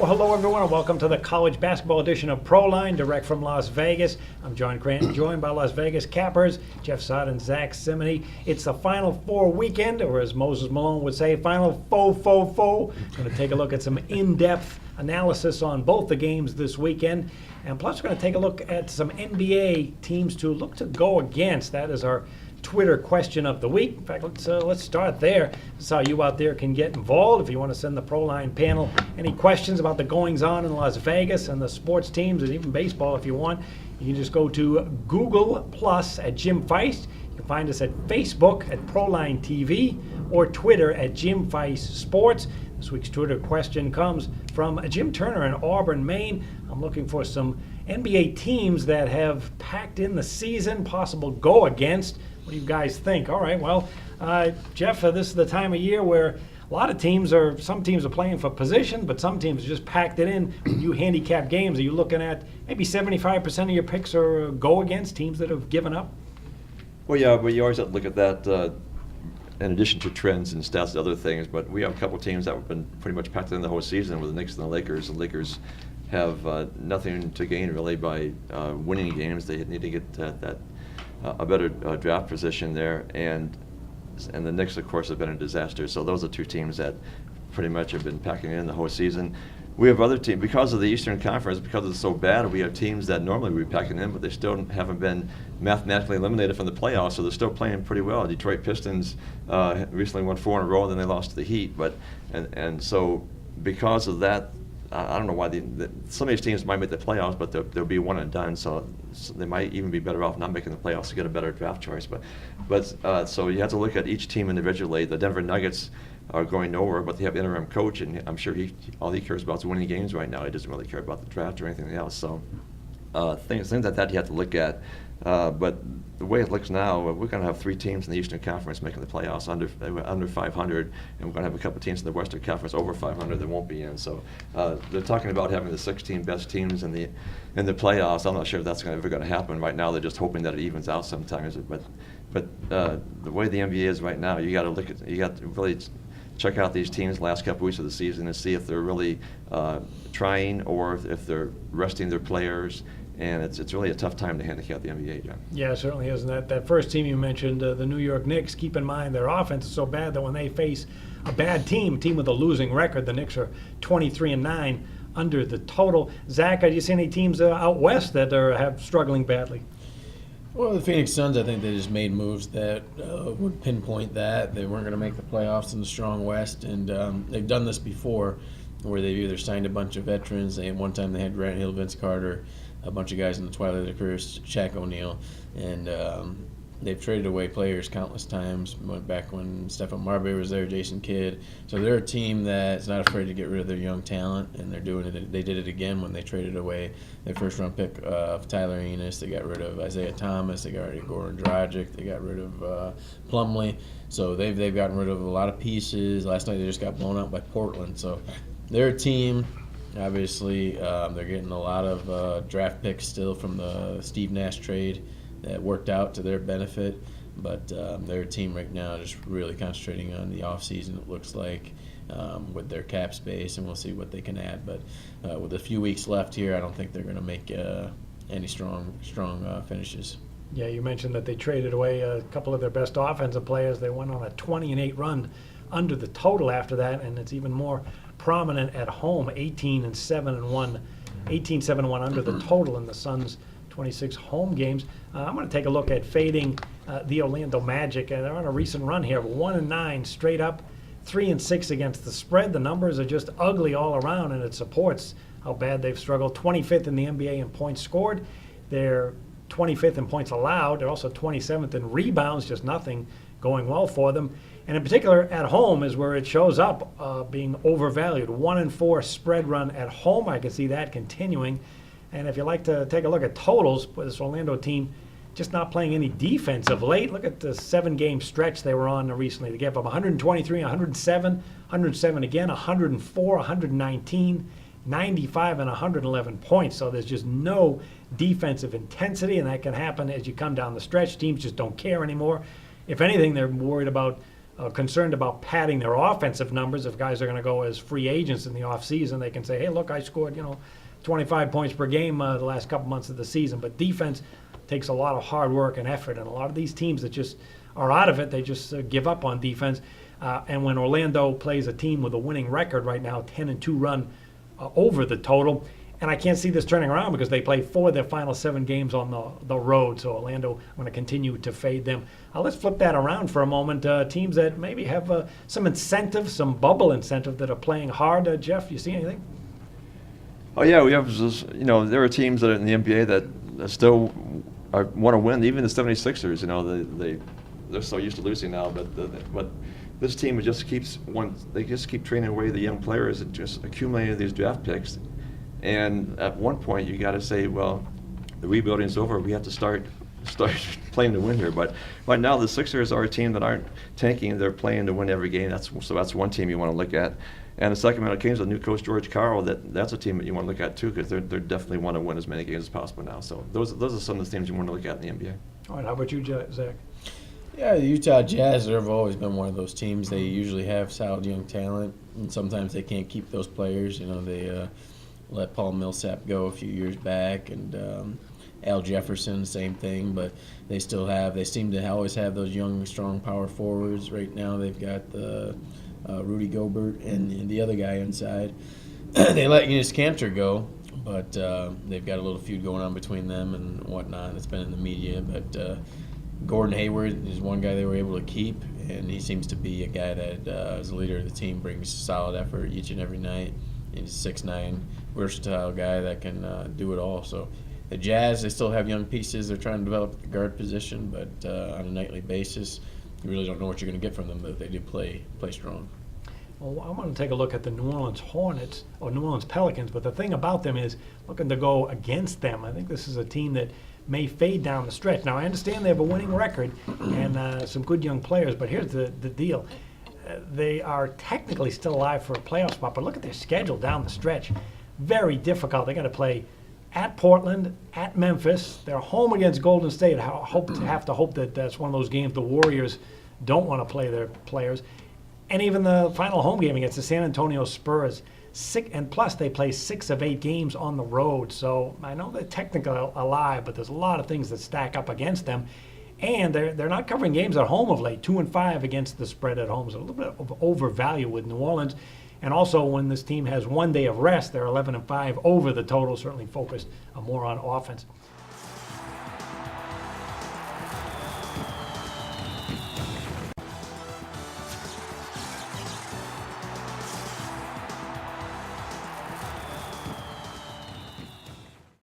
Well, hello everyone, and welcome to the college basketball edition of Proline, direct from Las Vegas. I'm John Cranton, joined by Las Vegas Cappers, Jeff Sott and Zach Simony. It's the Final Four weekend, or as Moses Malone would say, Final Four. Going to take a look at some in-depth analysis on both the games this weekend, and plus we're going to take a look at some NBA teams to look to go against. That is our Twitter question of the week. In fact, let's start there. That's how you out there can get involved. If you want to send the Proline panel any questions about the goings-on in Las Vegas and the sports teams and even baseball if you want, you can just go to Google Plus at Jim Feist. You can find us at Facebook at Proline TV or Twitter at Jim Feist Sports. This week's Twitter question comes from Jim Turner in Auburn, Maine. I'm looking for some NBA teams that have packed in the season, possible go-against. What do you guys think? All right, well, Jeff, this is the time of year where a lot of some teams are playing for position, but some teams are just packed it in. When you handicap games, are you looking at maybe 75% of your picks are go against teams that have given up? Well, yeah, but you always have to look at that in addition to trends and stats and other things. But we have a couple of teams that have been pretty much packed in the whole season with the Knicks and the Lakers. The Lakers have nothing to gain really by winning games. They need to get a better draft position there, and the Knicks, of course, have been a disaster. So those are two teams that pretty much have been packing in the whole season. We have other teams, because of the Eastern Conference, because it's so bad, we have teams that normally we'd be packing in, but they still haven't been mathematically eliminated from the playoffs, so they're still playing pretty well. Detroit Pistons recently won 4 in a row, and then they lost to the Heat. And so because of that, I don't know why some of these teams might make the playoffs, but they'll be one and done. So they might even be better off not making the playoffs to get a better draft choice. But so you have to look at each team individually. The Denver Nuggets are going nowhere, but they have an interim coach, and I'm sure all he cares about is winning games right now. He doesn't really care about the draft or anything else. So things like that you have to look at. But the way it looks now, we're going to have 3 teams in the Eastern Conference making the playoffs under 500, and we're going to have a couple teams in the Western Conference over 500 that won't be in. So they're talking about having the 16 best teams in the playoffs. I'm not sure if that's ever going to happen. Right now, they're just hoping that it evens out sometimes. But the way the NBA is right now, you got to really check out these teams the last couple weeks of the season and see if they're really trying or if they're resting their players. And it's really a tough time to handicap the NBA, John. Yeah, it certainly is. And that first team you mentioned, the New York Knicks, keep in mind their offense is so bad that when they face a bad team with a losing record, the Knicks are 23-9 under the total. Zach, do you see any teams out west that have struggling badly? Well, the Phoenix Suns, I think they just made moves that would pinpoint that. They weren't going to make the playoffs in the strong West, and they've done this before where they've either signed a bunch of veterans. One time they had Grant Hill, Vince Carter, a bunch of guys in the twilight of their careers, Shaq O'Neal, and they've traded away players countless times. Went back when Stephon Marbury was there, Jason Kidd. So they're a team that's not afraid to get rid of their young talent, and they're doing it. They did it again when they traded away their first-round pick of Tyler Enos. They got rid of Isaiah Thomas. They got rid of Goran Dragic. They got rid of Plumlee. So they've gotten rid of a lot of pieces. Last night they just got blown out by Portland. So they're a team. Obviously, they're getting a lot of draft picks still from the Steve Nash trade that worked out to their benefit. But they're a team right now just really concentrating on the offseason, it looks like, with their cap space, and we'll see what they can add. But with a few weeks left here, I don't think they're going to make any strong finishes. Yeah, you mentioned that they traded away a couple of their best offensive players. They went on a 20-8 run under the total after that, and it's even more prominent at home, 18-7-1 under the total in the Suns' 26 home games. I'm going to take a look at fading the Orlando Magic. They're on a recent run here of 1-9 straight up, 3-6 against the spread. The numbers are just ugly all around, and it supports how bad they've struggled. 25th in the NBA in points scored. They're 25th in points allowed. They're also 27th in rebounds, just nothing going well for them. And in particular, at home is where it shows up being overvalued. 1-4 spread run at home. I can see that continuing. And if you like to take a look at totals, this Orlando team just not playing any defense of late. Look at the 7-game stretch they were on recently. They gave up 123, 107, 107 again, 104, 119, 95, and 111 points. So there's just no defensive intensity, and that can happen as you come down the stretch. Teams just don't care anymore. If anything, they're worried about concerned about padding their offensive numbers. If guys are going to go as free agents in the offseason, they can say, hey, look, I scored 25 points per game the last couple months of the season. But defense takes a lot of hard work and effort, and a lot of these teams that just are out of it, they just give up on defense. And when Orlando plays a team with a winning record right now, 10-2 run over the total, and I can't see this turning around because they play 4 of their final 7 games on the road. So Orlando, I'm going to continue to fade them. Let's flip that around for a moment. Teams that maybe have some incentive, some bubble incentive that are playing hard. Jeff, you see anything? Oh yeah, we have. There are teams that are in the NBA that still want to win. Even the 76ers. They're so used to losing now, but this team just keeps They just keep training away the young players and just accumulating these draft picks. And at one point, you got to say, well, the rebuilding's over. We have to start playing to win here. But right now, the Sixers are a team that aren't tanking. They're playing to win every game. That's one team you want to look at. And the Sacramento Kings, with new coach George Karl, that's a team that you want to look at too, because they definitely want to win as many games as possible now. So those are some of the teams you want to look at in the NBA. All right, how about you, Zach? Yeah, the Utah Jazz have always been one of those teams. They usually have solid young talent, and sometimes they can't keep those players. They let Paul Millsap go a few years back, and Al Jefferson, same thing. But they seem to always have those young, strong power forwards. Right now, they've got Rudy Gobert and the other guy inside. They let Enes Kanter go, but they've got a little feud going on between them and whatnot. It's been in the media, but Gordon Hayward is one guy they were able to keep, and he seems to be a guy that, as a leader of the team, brings solid effort each and every night. He's a 6'9", versatile guy that can do it all. So the Jazz, they still have young pieces. They're trying to develop the guard position, but on a nightly basis, you really don't know what you're going to get from them, but they do play strong. Well, I want to take a look at the New Orleans Hornets, or New Orleans Pelicans, but the thing about them is looking to go against them. I think this is a team that may fade down the stretch. Now, I understand they have a winning record and some good young players, but here's the deal. They are technically still alive for a playoff spot, but look at their schedule down the stretch. Very difficult. They got to play at Portland, at Memphis. They're home against Golden State. Have to hope that that's one of those games the Warriors don't want to play their players. And even the final home game against the San Antonio Spurs. And plus, they play 6 of 8 games on the road. So I know they're technically alive, but there's a lot of things that stack up against them. And they're not covering games at home of late. 2-5 against the spread at home. So a little bit of overvalue with New Orleans. And also, when this team has one day of rest, they're 11-5 over the total, certainly focused more on offense.